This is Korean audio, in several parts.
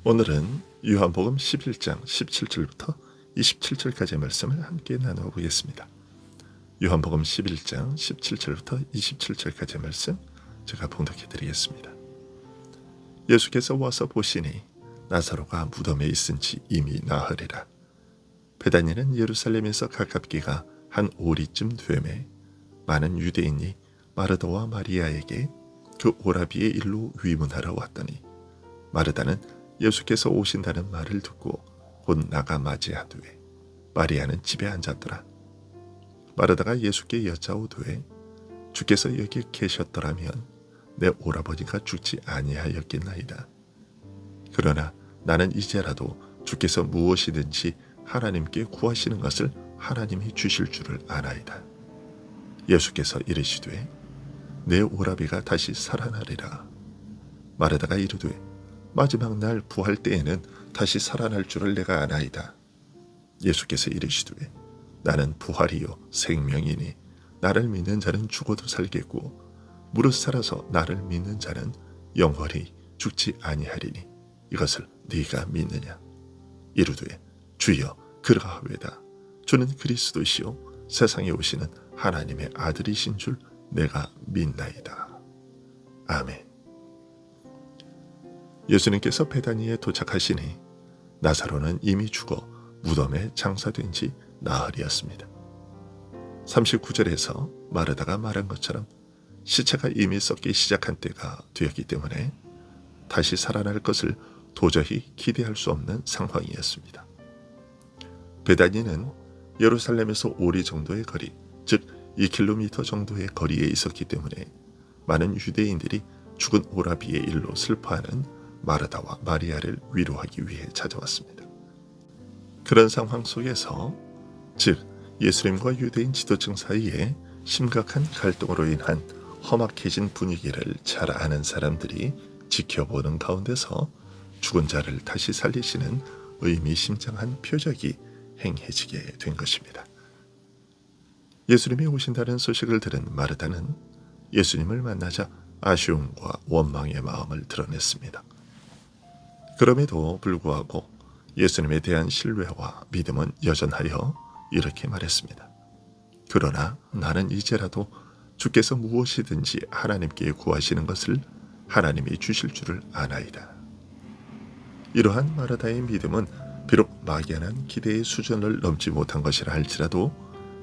오늘은 요한복음 11장 17절부터 27절까지의 말씀을 함께 나누어 보겠습니다. 요한복음 11장 17절부터 27절까지의 말씀 제가 봉독해 드리겠습니다. 예수께서 와서 보시니 나사로가 무덤에 있은지 이미 나흘이라. 베다니는 예루살렘에서 가깝기가 한 오리쯤 되매 많은 유대인이 마르다와 마리아에게 그 오라비의 일로 위문하러 왔더니 마르다는 예수께서 오신다는 말을 듣고 곧 나가 맞이하되 마리아는 집에 앉았더라. 마르다가 예수께 여짜오되 주께서 여기 계셨더라면 내 오라버니가 죽지 아니하였겠나이다. 그러나 나는 이제라도 주께서 무엇이든지 하나님께 구하시는 것을 하나님이 주실 줄을 아나이다. 예수께서 이르시되 내 오라비가 다시 살아나리라. 마르다가 이르되 마지막 날 부활 때에는 다시 살아날 줄을 내가 아나이다. 예수께서 이르시되 나는 부활이요 생명이니 나를 믿는 자는 죽어도 살겠고 무릇 살아서 나를 믿는 자는 영원히 죽지 아니하리니 이것을 네가 믿느냐. 이르되 주여 그러하외다. 주는 그리스도시요 세상에 오시는 하나님의 아들이신 줄 내가 믿나이다. 아멘. 예수님께서 베다니에 도착하시니 나사로는 이미 죽어 무덤에 장사된 지 나흘이었습니다. 39절에서 마르다가 말한 것처럼 시체가 이미 썩기 시작한 때가 되었기 때문에 다시 살아날 것을 도저히 기대할 수 없는 상황이었습니다. 베다니는 예루살렘에서 오리 정도의 거리, 즉 2km 정도의 거리에 있었기 때문에 많은 유대인들이 죽은 오라비의 일로 슬퍼하는 마르다와 마리아를 위로하기 위해 찾아왔습니다. 그런 상황 속에서 즉 예수님과 유대인 지도층 사이에 심각한 갈등으로 인한 험악해진 분위기를 잘 아는 사람들이 지켜보는 가운데서 죽은 자를 다시 살리시는 의미심장한 표적이 행해지게 된 것입니다. 예수님이 오신다는 소식을 들은 마르다는 예수님을 만나자 아쉬움과 원망의 마음을 드러냈습니다. 그럼에도 불구하고 예수님에 대한 신뢰와 믿음은 여전하여 이렇게 말했습니다. 그러나 나는 이제라도 주께서 무엇이든지 하나님께 구하시는 것을 하나님이 주실 줄을 아나이다. 이러한 마르다의 믿음은 비록 막연한 기대의 수준을 넘지 못한 것이라 할지라도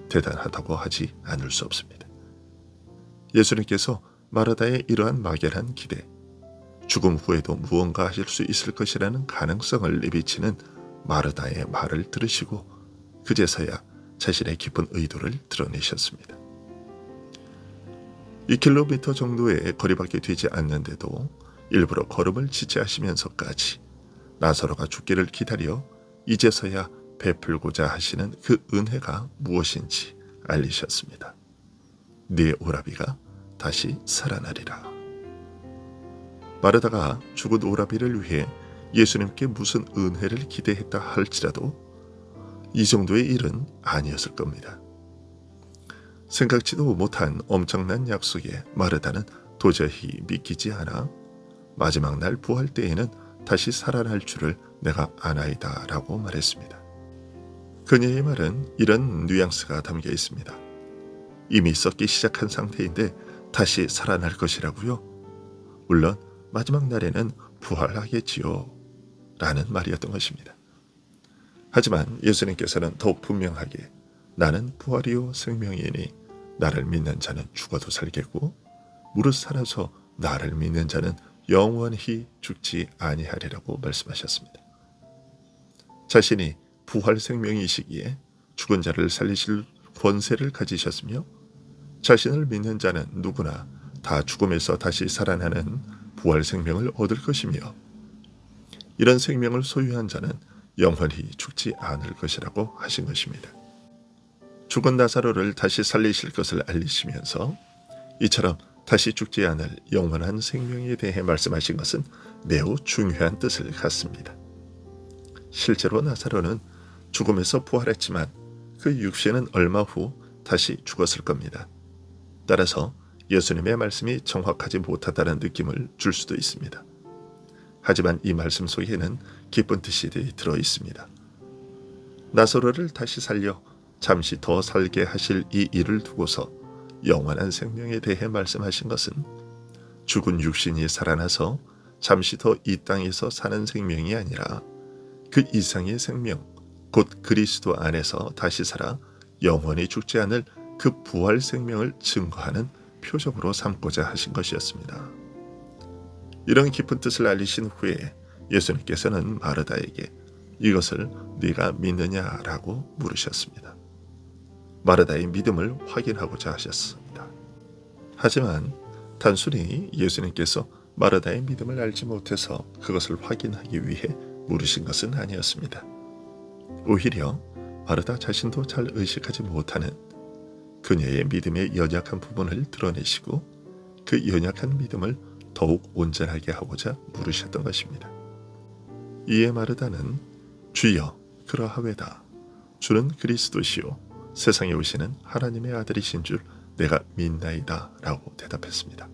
대단하다고 하지 않을 수 없습니다. 예수님께서 마르다의 이러한 막연한 기대, 죽음 후에도 무언가 하실 수 있을 것이라는 가능성을 내비치는 마르다의 말을 들으시고 그제서야 자신의 깊은 의도를 드러내셨습니다. 2km 정도의 거리밖에 되지 않는데도 일부러 걸음을 지체하시면서까지 나사로가 죽기를 기다려 이제서야 베풀고자 하시는 그 은혜가 무엇인지 알리셨습니다. 네 오라비가 다시 살아나리라. 마르다가 죽은 오라비를 위해 예수님께 무슨 은혜를 기대했다 할지라도 이 정도의 일은 아니었을 겁니다. 생각지도 못한 엄청난 약속에 마르다는 도저히 믿기지 않아 마지막 날 부활 때에는 다시 살아날 줄을 내가 아나이다 라고 말했습니다. 그녀의 말은 이런 뉘앙스가 담겨 있습니다. 이미 썩기 시작한 상태인데 다시 살아날 것이라고요? 물론 마지막 날에는 부활하겠지요 라는 말이었던 것입니다. 하지만 예수님께서는 더욱 분명하게 나는 부활이요 생명이니 나를 믿는 자는 죽어도 살겠고 무릇 살아서 나를 믿는 자는 영원히 죽지 아니하리라고 말씀하셨습니다. 자신이 부활 생명이시기에 죽은 자를 살리실 권세를 가지셨으며 자신을 믿는 자는 누구나 다 죽음에서 다시 살아나는 부활 생명을 얻을 것이며 이런 생명을 소유한 자는 영원히 죽지 않을 것이라고 하신 것입니다. 죽은 나사로를 다시 살리실 것을 알리시면서 이처럼 다시 죽지 않을 영원한 생명에 대해 말씀하신 것은 매우 중요한 뜻을 갖습니다. 실제로 나사로는 죽음에서 부활했지만 그 육신은 얼마 후 다시 죽었을 겁니다. 따라서 예수님의 말씀이 정확하지 못하다는 느낌을 줄 수도 있습니다. 하지만 이 말씀 속에는 깊은 뜻이 들어 있습니다. 나사로를 다시 살려 잠시 더 살게 하실 이 일을 두고서 영원한 생명에 대해 말씀하신 것은 죽은 육신이 살아나서 잠시 더 이 땅에서 사는 생명이 아니라 그 이상의 생명, 곧 그리스도 안에서 다시 살아 영원히 죽지 않을 그 부활 생명을 증거하는 표적으로 삼고자 하신 것이었습니다. 이런 깊은 뜻을 알리신 후에 예수님께서는 마르다에게 이것을 네가 믿느냐라고 물으셨습니다. 마르다의 믿음을 확인하고자 하셨습니다. 하지만 단순히 예수님께서 마르다의 믿음을 알지 못해서 그것을 확인하기 위해 물으신 것은 아니었습니다. 오히려 마르다 자신도 잘 의식하지 못하는 그녀의 믿음의 연약한 부분을 드러내시고 그 연약한 믿음을 더욱 온전하게 하고자 물으셨던 것입니다. 이에 마르다는 주여 그러하외다. 주는 그리스도시요 세상에 오시는 하나님의 아들이신 줄 내가 믿나이다 라고 대답했습니다.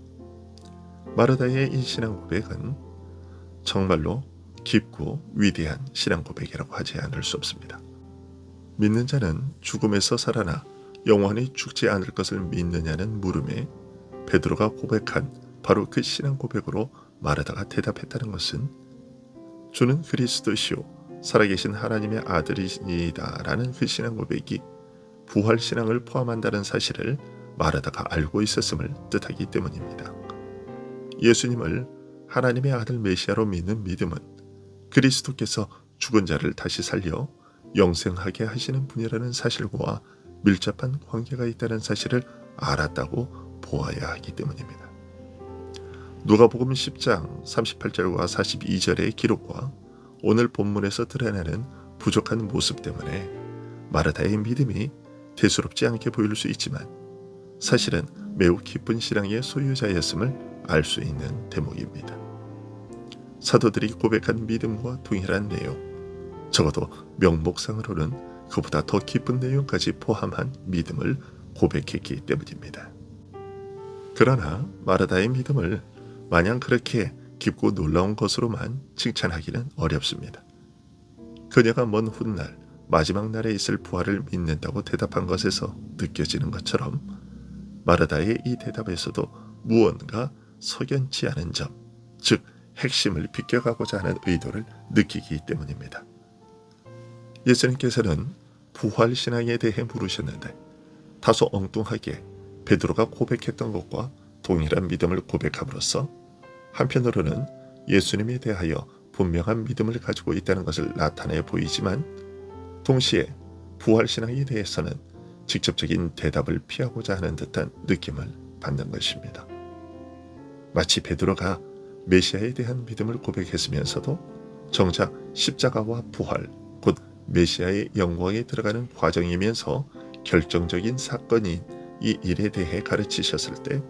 마르다의 이 신앙 고백은 정말로 깊고 위대한 신앙 고백이라고 하지 않을 수 없습니다. 믿는 자는 죽음에서 살아나 영원히 죽지 않을 것을 믿느냐는 물음에 베드로가 고백한 바로 그 신앙 고백으로 마르다가 대답했다는 것은 주는 그리스도시요 살아계신 하나님의 아들이시니이다 라는 그 신앙 고백이 부활 신앙을 포함한다는 사실을 마르다가 알고 있었음을 뜻하기 때문입니다. 예수님을 하나님의 아들 메시아로 믿는 믿음은 그리스도께서 죽은 자를 다시 살려 영생하게 하시는 분이라는 사실과 밀접한 관계가 있다는 사실을 알았다고 보아야 하기 때문입니다. 누가복음 10장 38절과 42절의 기록과 오늘 본문에서 드러나는 부족한 모습 때문에 마르다의 믿음이 대수롭지 않게 보일 수 있지만 사실은 매우 깊은 신앙의 소유자였음을 알 수 있는 대목입니다. 사도들이 고백한 믿음과 동일한 내용, 적어도 명목상으로는 그보다 더 깊은 내용까지 포함한 믿음을 고백했기 때문입니다. 그러나 마르다의 믿음을 마냥 그렇게 깊고 놀라운 것으로만 칭찬하기는 어렵습니다. 그녀가 먼 훗날 마지막 날에 있을 부활을 믿는다고 대답한 것에서 느껴지는 것처럼 마르다의 이 대답에서도 무언가 석연치 않은 점, 즉 핵심을 비껴가고자 하는 의도를 느끼기 때문입니다. 예수님께서는 부활신앙에 대해 물으셨는데 다소 엉뚱하게 베드로가 고백했던 것과 동일한 믿음을 고백함으로써 한편으로는 예수님에 대하여 분명한 믿음을 가지고 있다는 것을 나타내 보이지만 동시에 부활신앙에 대해서는 직접적인 대답을 피하고자 하는 듯한 느낌을 받는 것입니다. 마치 베드로가 메시아에 대한 믿음을 고백했으면서도 정작 십자가와 부활, 곧 메시아의 영광에 들어가는 과정이면서 결정적인 사건인 이 일에 대해 가르치셨을 때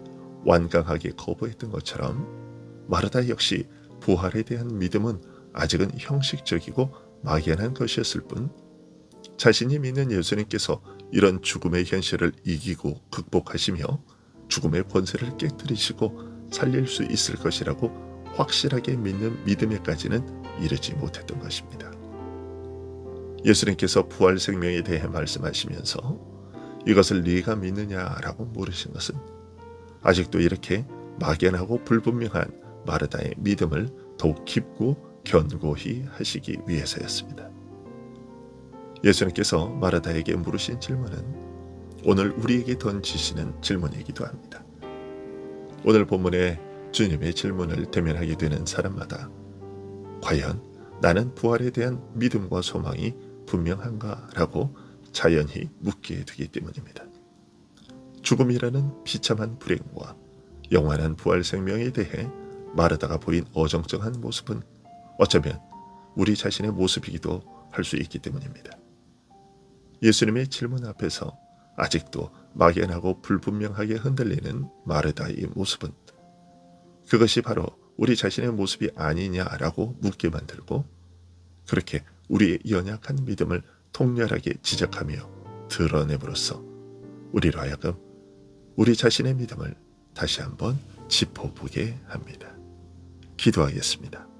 완강하게 거부했던 것처럼 마르다 역시 부활에 대한 믿음은 아직은 형식적이고 막연한 것이었을 뿐 자신이 믿는 예수님께서 이런 죽음의 현실을 이기고 극복하시며 죽음의 권세를 깨뜨리시고 살릴 수 있을 것이라고 확실하게 믿는 믿음에까지는 이르지 못했던 것입니다. 예수님께서 부활 생명에 대해 말씀하시면서 이것을 네가 믿느냐라고 물으신 것은 아직도 이렇게 막연하고 불분명한 마르다의 믿음을 더욱 깊고 견고히 하시기 위해서였습니다. 예수님께서 마르다에게 물으신 질문은 오늘 우리에게 던지시는 질문이기도 합니다. 오늘 본문에 주님의 질문을 대면하게 되는 사람마다 과연 나는 부활에 대한 믿음과 소망이 분명한가라고 자연히 묻게 되기 때문입니다. 죽음이라는 비참한 불행과 영원한 부활 생명에 대해 마르다가 보인 어정쩡한 모습은 어쩌면 우리 자신의 모습이기도 할 수 있기 때문입니다. 예수님의 질문 앞에서 아직도 막연하고 불분명하게 흔들리는 마르다의 모습은 그것이 바로 우리 자신의 모습이 아니냐라고 묻게 만들고 그렇게 우리의 연약한 믿음을 통렬하게 지적하며 드러냄으로써 우리로 하여금 우리 자신의 믿음을 다시 한번 짚어보게 합니다. 기도하겠습니다.